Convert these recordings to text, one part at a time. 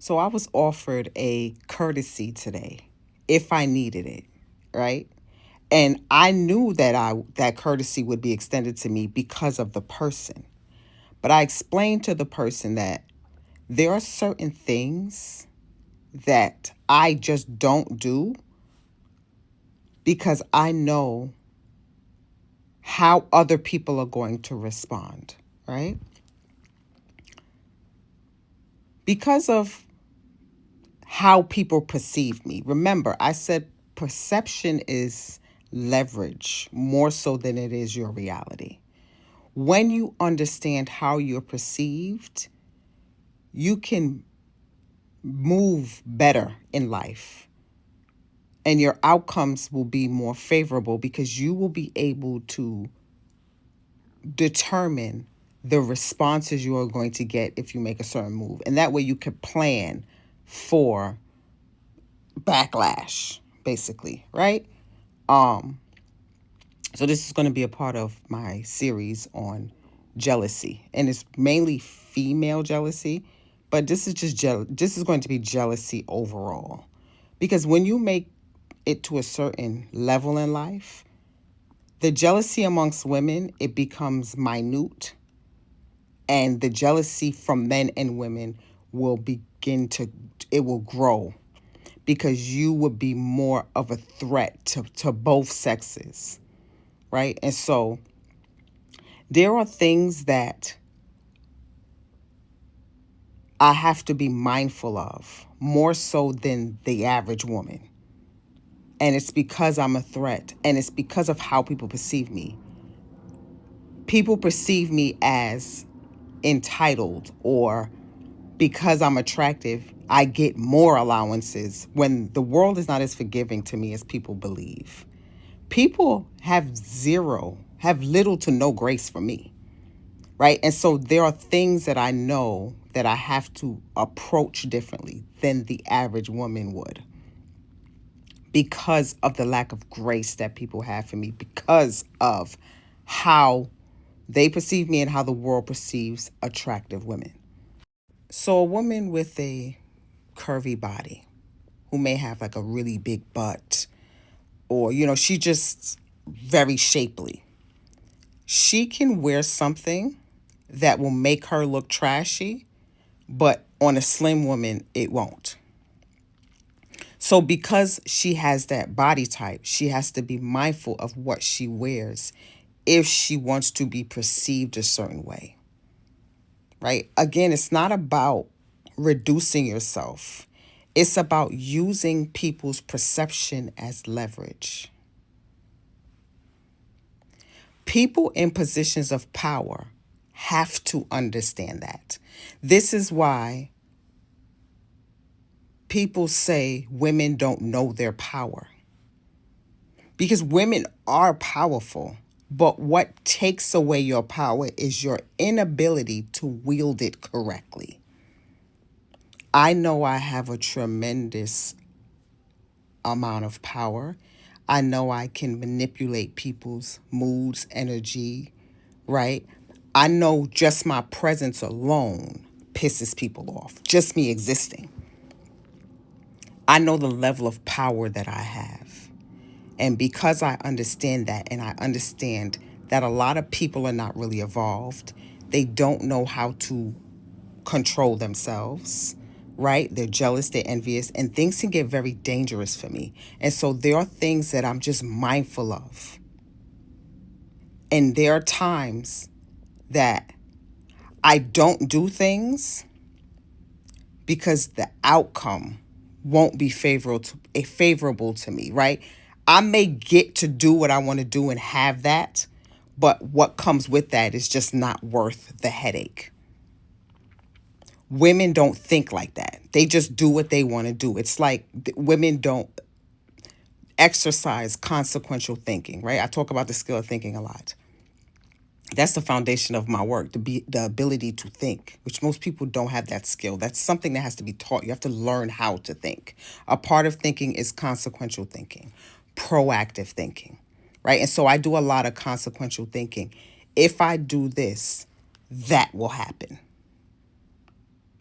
So I was offered a courtesy today if I needed it, right? And I knew that that courtesy would be extended to me because of the person. But I explained to the person that there are certain things that I just don't do because I know how other people are going to respond, right? Because of how people perceive me. Remember, I said perception is leverage more so than it is your reality. When you understand how you're perceived, you can move better in life and your outcomes will be more favorable because you will be able to determine the responses you are going to get if you make a certain move. And that way you can plan for backlash, basically, right? Um, so this is going to be a part of my series on jealousy, and it's mainly female jealousy, but this is just this is going to be jealousy overall. Because when you make it to a certain level in life, the jealousy amongst women, it becomes minute, and the jealousy from men and women will begin to, it will grow because you would be more of a threat to both sexes, right? And so there are things that I have to be mindful of more so than the average woman. And it's because I'm a threat, and it's because of how people perceive me. People perceive me as entitled, or because I'm attractive, I get more allowances when the world is not as forgiving to me as people believe. People have little to no grace for me, right? And so there are things that I know that I have to approach differently than the average woman would because of the lack of grace that people have for me, because of how they perceive me and how the world perceives attractive women. So a woman with a curvy body who may have like a really big butt, or, she just very shapely, she can wear something that will make her look trashy, but on a slim woman, it won't. So because she has that body type, she has to be mindful of what she wears if she wants to be perceived a certain way, right? Again, it's not about reducing yourself. It's about using people's perception as leverage. People in positions of power have to understand that. This is why people say women don't know their power. Because women are powerful, but what takes away your power is your inability to wield it correctly. I know I have a tremendous amount of power. I know I can manipulate people's moods, energy, right? I know just my presence alone pisses people off, just me existing. I know the level of power that I have. And because I understand that, and I understand that a lot of people are not really evolved, they don't know how to control themselves, right? They're jealous, they're envious, and things can get very dangerous for me. And so there are things that I'm just mindful of. And there are times that I don't do things because the outcome won't be favorable to me, right? I may get to do what I want to do and have that, but what comes with that is just not worth the headache. Women don't think like that. They just do what they want to do. It's like women don't exercise consequential thinking, right? I talk about the skill of thinking a lot. That's the foundation of my work, the ability to think, which most people don't have that skill. That's something that has to be taught. You have to learn how to think. A part of thinking is consequential thinking, proactive thinking, right? And so I do a lot of consequential thinking. If I do this, that will happen.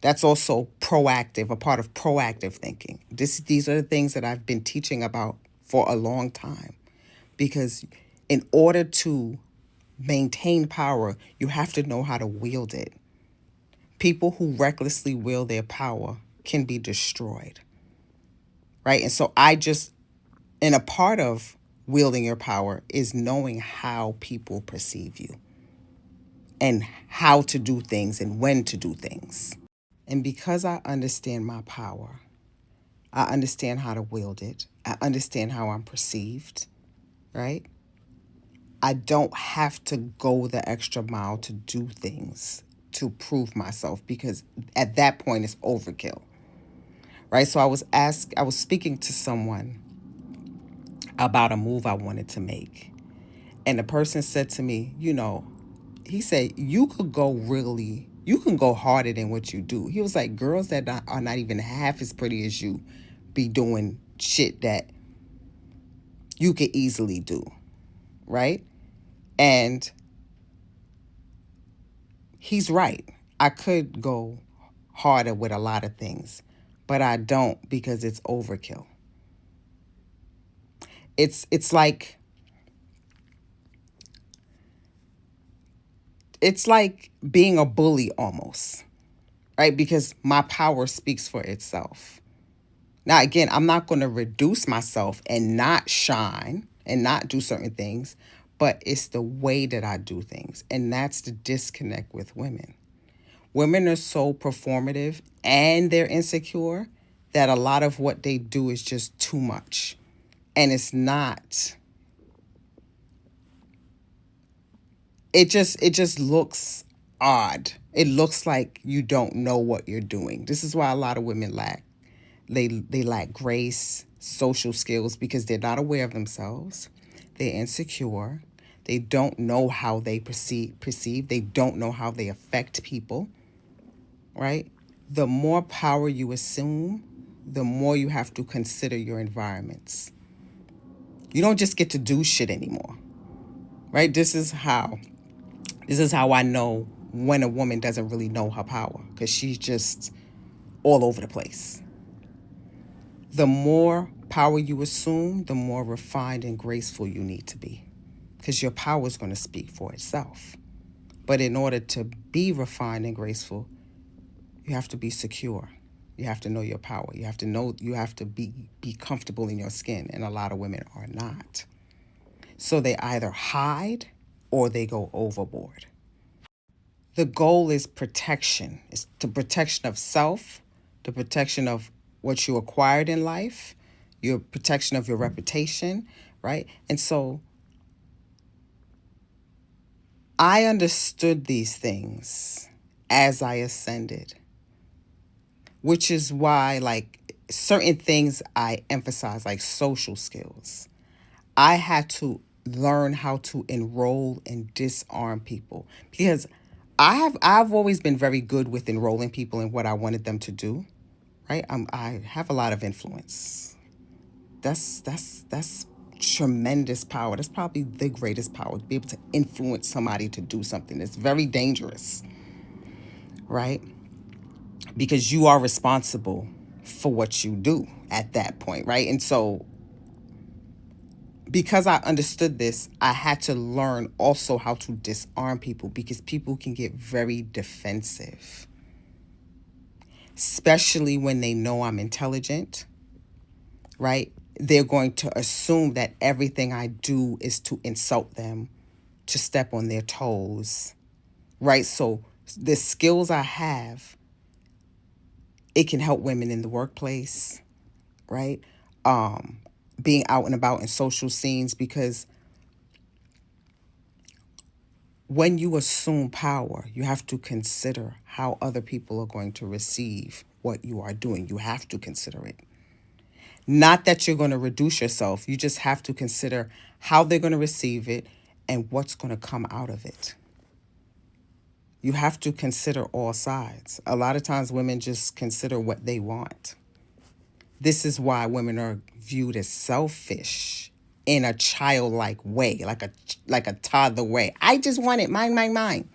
That's also proactive, a part of proactive thinking. These are the things that I've been teaching about for a long time. Because in order to maintain power, you have to know how to wield it. People who recklessly wield their power can be destroyed, right? And so and a part of wielding your power is knowing how people perceive you and how to do things and when to do things. And because I understand my power, I understand how to wield it, I understand how I'm perceived, right? I don't have to go the extra mile to do things to prove myself, because at that point it's overkill. Right? So I was speaking to someone about a move I wanted to make. And the person said to me, he said, you can go harder than what you do. He was like, girls that are not even half as pretty as you be doing shit that you could easily do. Right? And he's right. I could go harder with a lot of things, but I don't, because it's overkill. It's like being a bully almost, right? Because my power speaks for itself. Now, again, I'm not going to reduce myself and not shine and not do certain things, but it's the way that I do things. And that's the disconnect with women. Women are so performative and they're insecure that a lot of what they do is just too much. And it's not. It just looks odd. It looks like you don't know what you're doing. This is why a lot of women lack. They lack grace, social skills, because they're not aware of themselves. They're insecure. They don't know how they perceive. They don't know how they affect people, right? The more power you assume, the more you have to consider your environments. You don't just get to do shit anymore, right? This is how I know when a woman doesn't really know her power, because she's just all over the place. The more power you assume, the more refined and graceful you need to be, because your power is going to speak for itself. But in order to be refined and graceful, you have to be secure. You have to know your power. You have to be comfortable in your skin. And a lot of women are not. So they either hide or they go overboard. The goal is protection. It's the protection of self, the protection of what you acquired in life, your protection of your reputation, right? And so I understood these things as I ascended, which is why, like, certain things I emphasize, like social skills, I had to learn how to enroll and disarm people, because I've always been very good with enrolling people in what I wanted them to do, right? I have a lot of influence. That's tremendous power. That's probably the greatest power, to be able to influence somebody to do something. It's very dangerous, right? Because you are responsible for what you do at that point, right? And so because I understood this, I had to learn also how to disarm people, because people can get very defensive, especially when they know I'm intelligent, right? They're going to assume that everything I do is to insult them, to step on their toes, right? So the skills I have, it can help women in the workplace, right? Being out and about in social scenes, because when you assume power, you have to consider how other people are going to receive what you are doing. You have to consider it. Not that you're going to reduce yourself. You just have to consider how they're going to receive it and what's going to come out of it. You have to consider all sides. A lot of times women just consider what they want. This is why women are viewed as selfish in a childlike way, like a toddler way. I just want it, mine, mine, mine.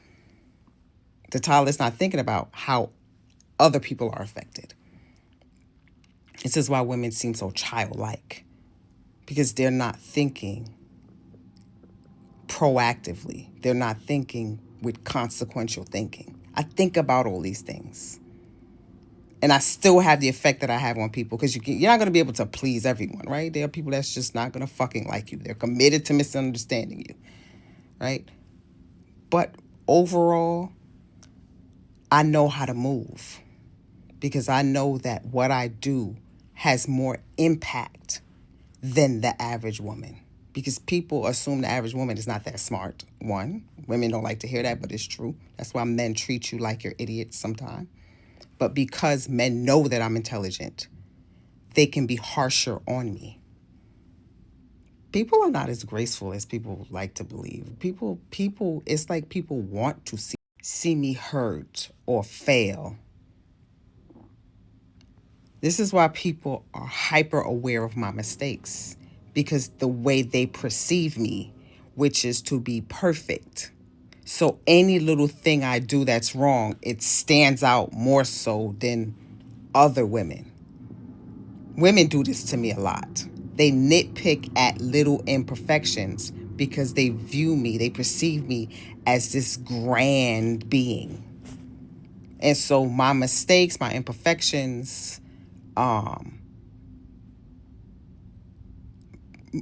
The toddler's not thinking about how other people are affected. This is why women seem so childlike, because they're not thinking proactively. They're not thinking with consequential thinking. I think about all these things. And I still have the effect that I have on people, because you're not going to be able to please everyone, right? There are people that's just not going to fucking like you. They're committed to misunderstanding you, right? But overall, I know how to move, because I know that what I do has more impact than the average woman. Because people assume the average woman is not that smart. One, women don't like to hear that, but it's true. That's why men treat you like you're idiots sometimes. But because men know that I'm intelligent, they can be harsher on me. People are not as graceful as people like to believe. It's like people want to see me hurt or fail. This is why people are hyper aware of my mistakes, because the way they perceive me, which is to be perfect. So any little thing I do that's wrong, it stands out more so than other women. Women do this to me a lot. They nitpick at little imperfections because they perceive me as this grand being. And so my mistakes, my imperfections,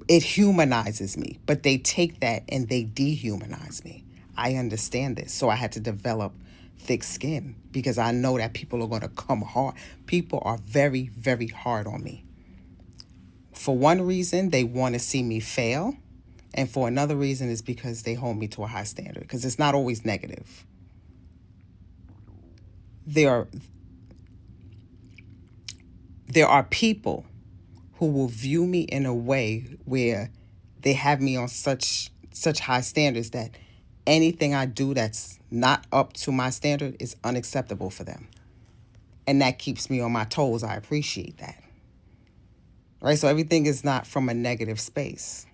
it humanizes me. But they take that and they dehumanize me. I understand this. So I had to develop thick skin, because I know that people are going to come hard. People are very, very hard on me. For one reason, they want to see me fail. And for another reason is because they hold me to a high standard, because it's not always negative. There are people who will view me in a way where they have me on such high standards that anything I do that's not up to my standard is unacceptable for them. And that keeps me on my toes. I appreciate that. Right? So everything is not from a negative space.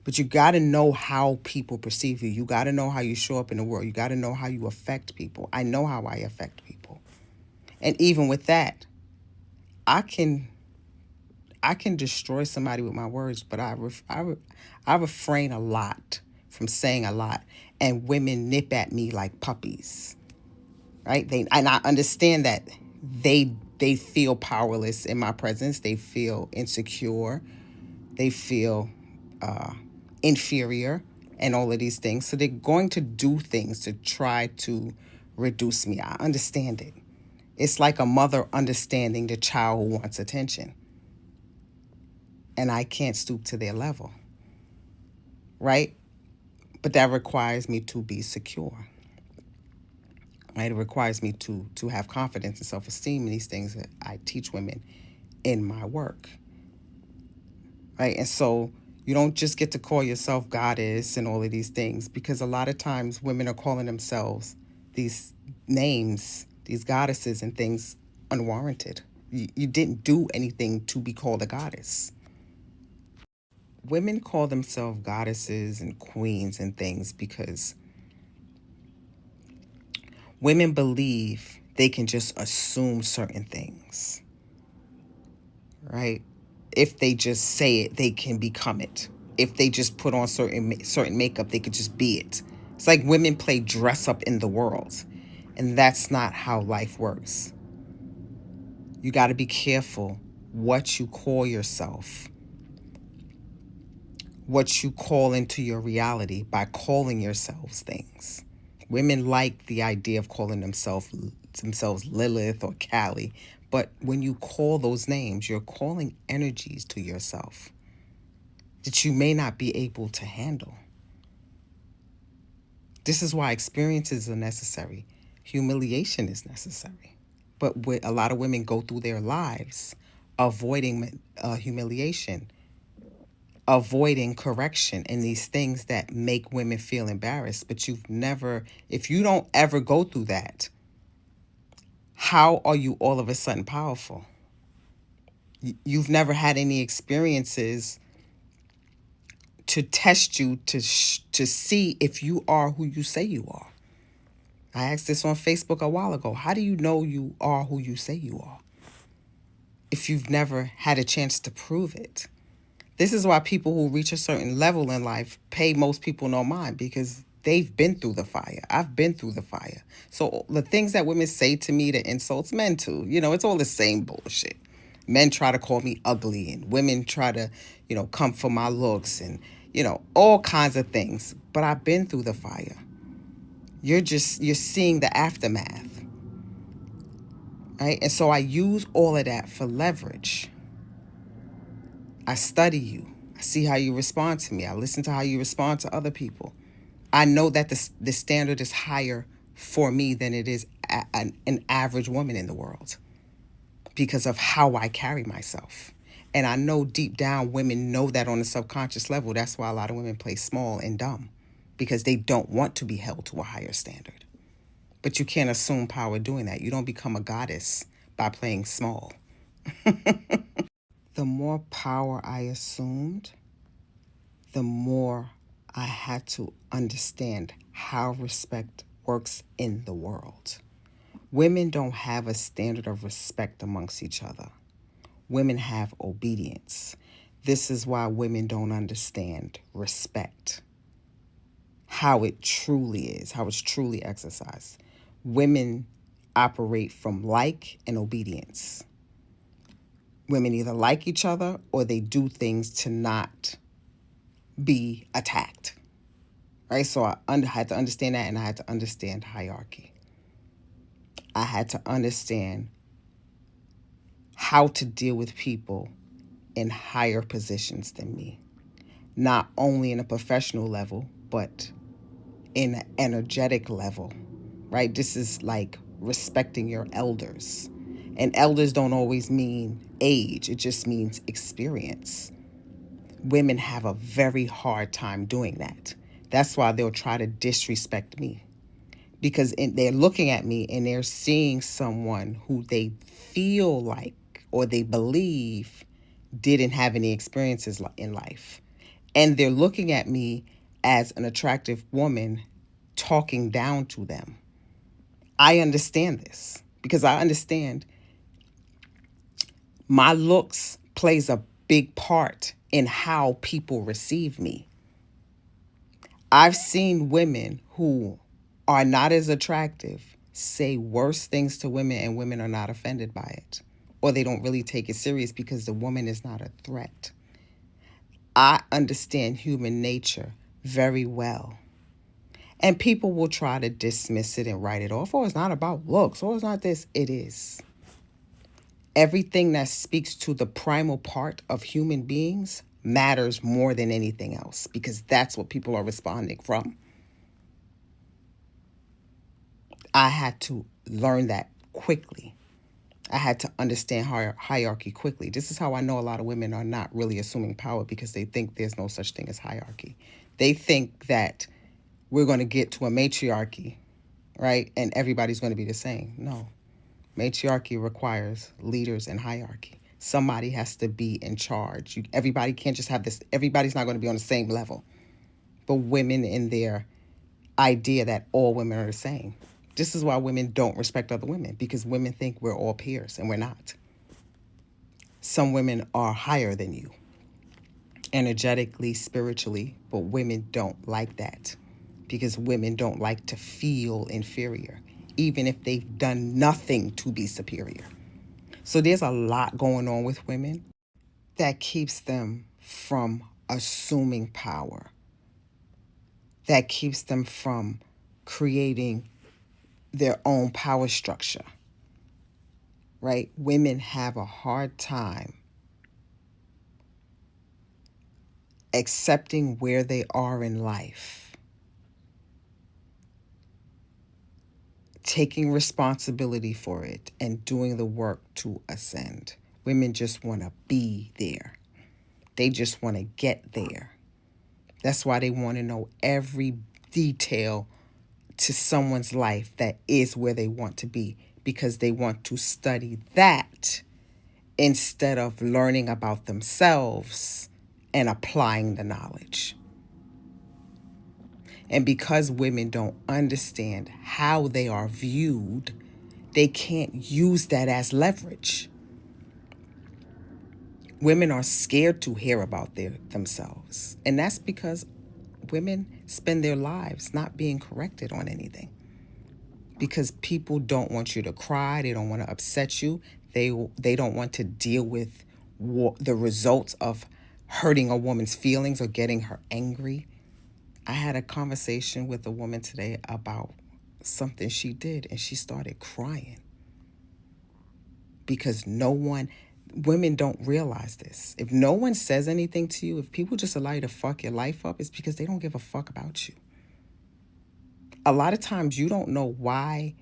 But you got to know how people perceive you. You got to know how you show up in the world. You got to know how you affect people. I know how I affect people. And even with that, I can destroy somebody with my words, but I refrain a lot from saying a lot. And women nip at me like puppies, right? And I understand that they feel powerless in my presence. They feel insecure. They feel inferior and all of these things. So they're going to do things to try to reduce me. I understand it. It's like a mother understanding the child who wants attention. And I can't stoop to their level, right? But that requires me to be secure, right? It requires me to have confidence and self-esteem in these things that I teach women in my work, right? And so you don't just get to call yourself goddess and all of these things, because a lot of times women are calling themselves these names, these goddesses and things, unwarranted. You didn't do anything to be called a goddess. Women call themselves goddesses and queens and things because women believe they can just assume certain things, right? If they just say it, they can become it. If they just put on certain makeup, they could just be it. It's like women play dress up in the world, and that's not how life works. You got to be careful what you call yourself, what you call into your reality by calling yourselves things. Women like the idea of calling themselves Lilith or Callie, but when you call those names, you're calling energies to yourself that you may not be able to handle. This is why experiences are necessary. Humiliation is necessary. But a lot of women go through their lives avoiding humiliation, avoiding correction, and these things that make women feel embarrassed. But if you don't ever go through that, how are you all of a sudden powerful? You've never had any experiences to test you to see if you are who you say you are. I asked this on Facebook a while ago. How do you know you are who you say you are if you've never had a chance to prove it? This is why people who reach a certain level in life pay most people no mind, because they've been through the fire. I've been through the fire. So the things that women say to me, the insults, men too, it's all the same bullshit. Men try to call me ugly, and women try to, come for my looks, and, all kinds of things. But I've been through the fire. You're seeing the aftermath, right? And so I use all of that for leverage. I study you. I see how you respond to me. I listen to how you respond to other people. I know that the standard is higher for me than it is an average woman in the world because of how I carry myself. And I know deep down women know that on a subconscious level. That's why a lot of women play small and dumb, because they don't want to be held to a higher standard. But you can't assume power doing that. You don't become a goddess by playing small. The more power I assumed, the more I had to understand how respect works in the world. Women don't have a standard of respect amongst each other. Women have obedience. This is why women don't understand respect, how it truly is, how it's truly exercised. Women operate from like and obedience. Women either like each other or they do things to not be attacked. Right? So I had to understand that, and I had to understand hierarchy. I had to understand how to deal with people in higher positions than me, not only in a professional level, but in an energetic level, right? This is like respecting your elders. And elders don't always mean age, it just means experience. Women have a very hard time doing that. That's why they'll try to disrespect me, because they're looking at me and they're seeing someone who they feel like or they believe didn't have any experiences in life. And they're looking at me as an attractive woman talking down to them. I understand this because I understand my looks plays a big part in how people receive me. I've seen women who are not as attractive say worse things to women, and women are not offended by it. Or they don't really take it serious because the woman is not a threat. I understand human nature very well. And people will try to dismiss it and write it off. Oh, it's not about looks. Oh, it's not this. It is. Everything that speaks to the primal part of human beings matters more than anything else, because that's what people are responding from. I had to learn that quickly. I had to understand hierarchy quickly. This is how I know a lot of women are not really assuming power, because they think there's no such thing as hierarchy. They think that we're going to get to a matriarchy, right? And everybody's going to be the same. No. Matriarchy requires leaders and hierarchy. Somebody has to be in charge. Everybody can't just have this. Everybody's not going to be on the same level. But women in their idea that all women are the same. This is why women don't respect other women, because women think we're all peers, and we're not. Some women are higher than you, energetically, spiritually, but women don't like that, because women don't like to feel inferior, even if they've done nothing to be superior. So there's a lot going on with women that keeps them from assuming power, that keeps them from creating their own power structure, right? Women have a hard time accepting where they are in life, taking responsibility for it, and doing the work to ascend. Women just want to be there. They just want to get there. That's why they want to know every detail to someone's life that is where they want to be, because they want to study that instead of learning about themselves and applying the knowledge. And because women don't understand how they are viewed, they can't use that as leverage. Women are scared to hear about themselves. And that's because women spend their lives not being corrected on anything. Because people don't want you to cry, they don't want to upset you, they don't want to deal with the results of hurting a woman's feelings or getting her angry. I had a conversation with a woman today about something she did, and she started crying because women don't realize this. If no one says anything to you, if people just allow you to fuck your life up, it's because they don't give a fuck about you. A lot of times you don't know why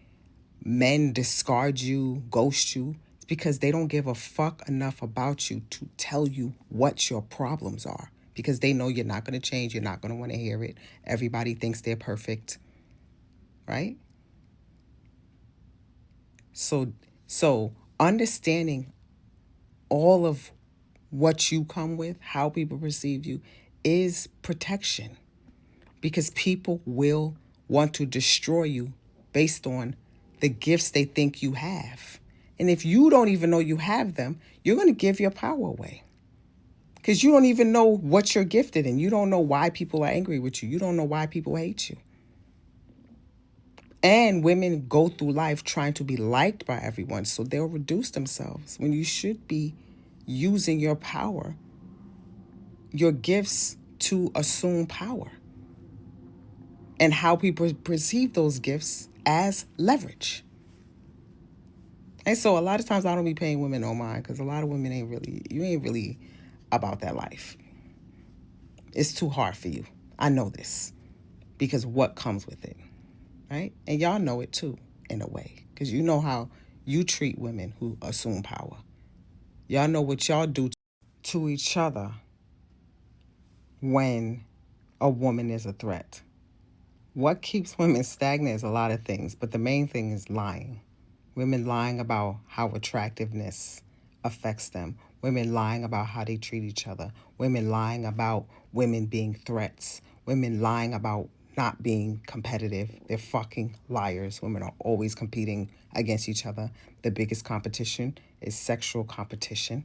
men discard you, ghost you. It's because they don't give a fuck enough about you to tell you what your problems are, because they know you're not going to change. You're not going to want to hear it. Everybody thinks they're perfect, right? So understanding all of what you come with, how people perceive you, is protection, because people will want to destroy you based on the gifts they think you have. And if you don't even know you have them, you're going to give your power away, because you don't even know what you're gifted in. You don't know why people are angry with you. You don't know why people hate you. And women go through life trying to be liked by everyone, so they'll reduce themselves when you should be using your power, your gifts, to assume power, and how people perceive those gifts as leverage. And so a lot of times I don't be paying women no mind, because a lot of women you ain't really about that life. It's too hard for you. I know this because what comes with it, right? And y'all know it too, in a way, because you know how you treat women who assume power. Y'all know what y'all do to each other when a woman is a threat. What keeps women stagnant is a lot of things, but the main thing is lying. Women lying about how attractiveness affects them. Women lying about how they treat each other. Women lying about women being threats. Women lying about not being competitive. They're fucking liars. Women are always competing against each other. The biggest competition is sexual competition,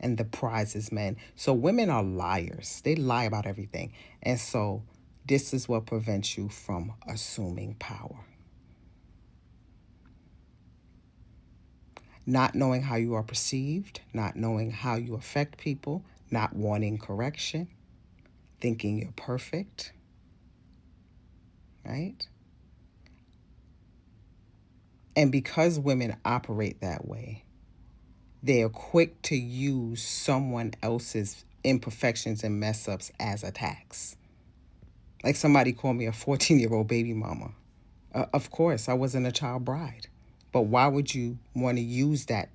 and the prize is men. So women are liars. They lie about everything. And so this is what prevents you from assuming power. Not knowing how you are perceived, not knowing how you affect people, not wanting correction, thinking you're perfect, right? And because women operate that way, they are quick to use someone else's imperfections and mess ups as attacks. Like somebody called me a 14-year-old baby mama. Of course, I wasn't a child bride. But why would you want to use that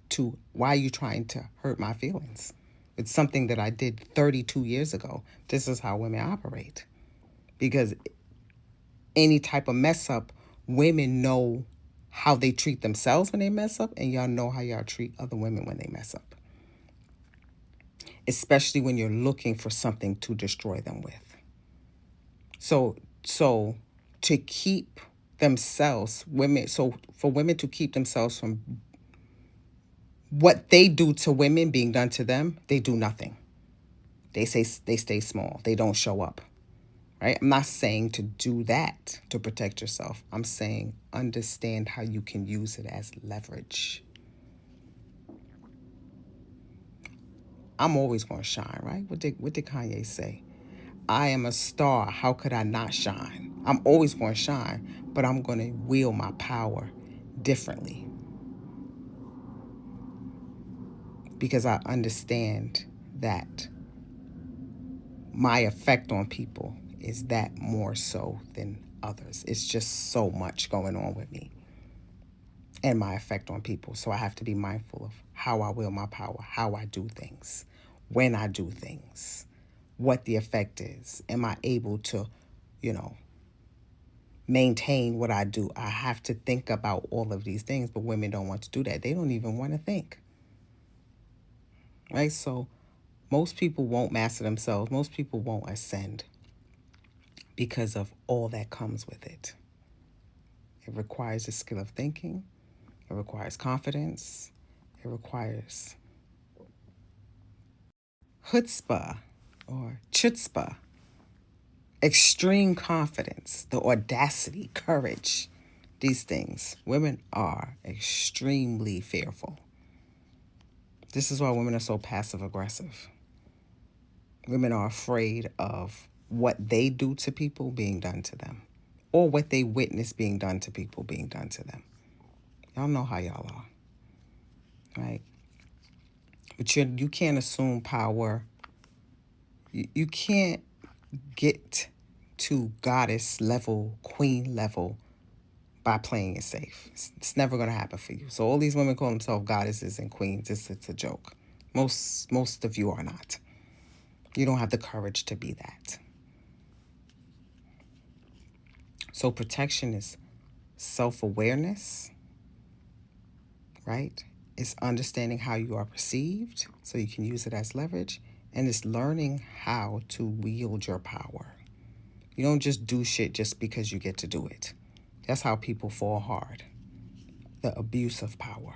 why are you trying to hurt my feelings? It's something that I did 32 years ago. This is how women operate. Because any type of mess up, women know how they treat themselves when they mess up, and y'all know how y'all treat other women when they mess up. Especially when you're looking for something to destroy them with. So to keep themselves, for women to keep themselves from what they do to women being done to them, they do nothing. They stay small. They don't show up. Right? I'm not saying to do that to protect yourself. I'm saying understand how you can use it as leverage. I'm always going to shine, right? What did Kanye say? I am a star. How could I not shine? I'm always going to shine, but I'm going to wield my power differently, because I understand that my effect on people is that more so than others. It's just so much going on with me and my effect on people. So I have to be mindful of how I wield my power, how I do things, when I do things, what the effect is. Am I able to, maintain what I do? I have to think about all of these things, but women don't want to do that. They don't even want to think. Right? So most people won't master themselves. Most people won't ascend because of all that comes with it. It requires a skill of thinking. It requires confidence. It requires chutzpah or chutzpah, extreme confidence, the audacity, courage. These things. Women are extremely fearful. This is why women are so passive aggressive. Women are afraid of what they do to people being done to them, or what they witness being done to people being done to them. Y'all know how y'all are, right? But you can't assume power. You can't get to goddess level, queen level by playing it safe. It's never going to happen for you. So all these women call themselves goddesses and queens. It's a joke. Most of you are not. You don't have the courage to be that. So protection is self-awareness, right? It's understanding how you are perceived so you can use it as leverage. And it's learning how to wield your power. You don't just do shit just because you get to do it. That's how people fall hard. The abuse of power.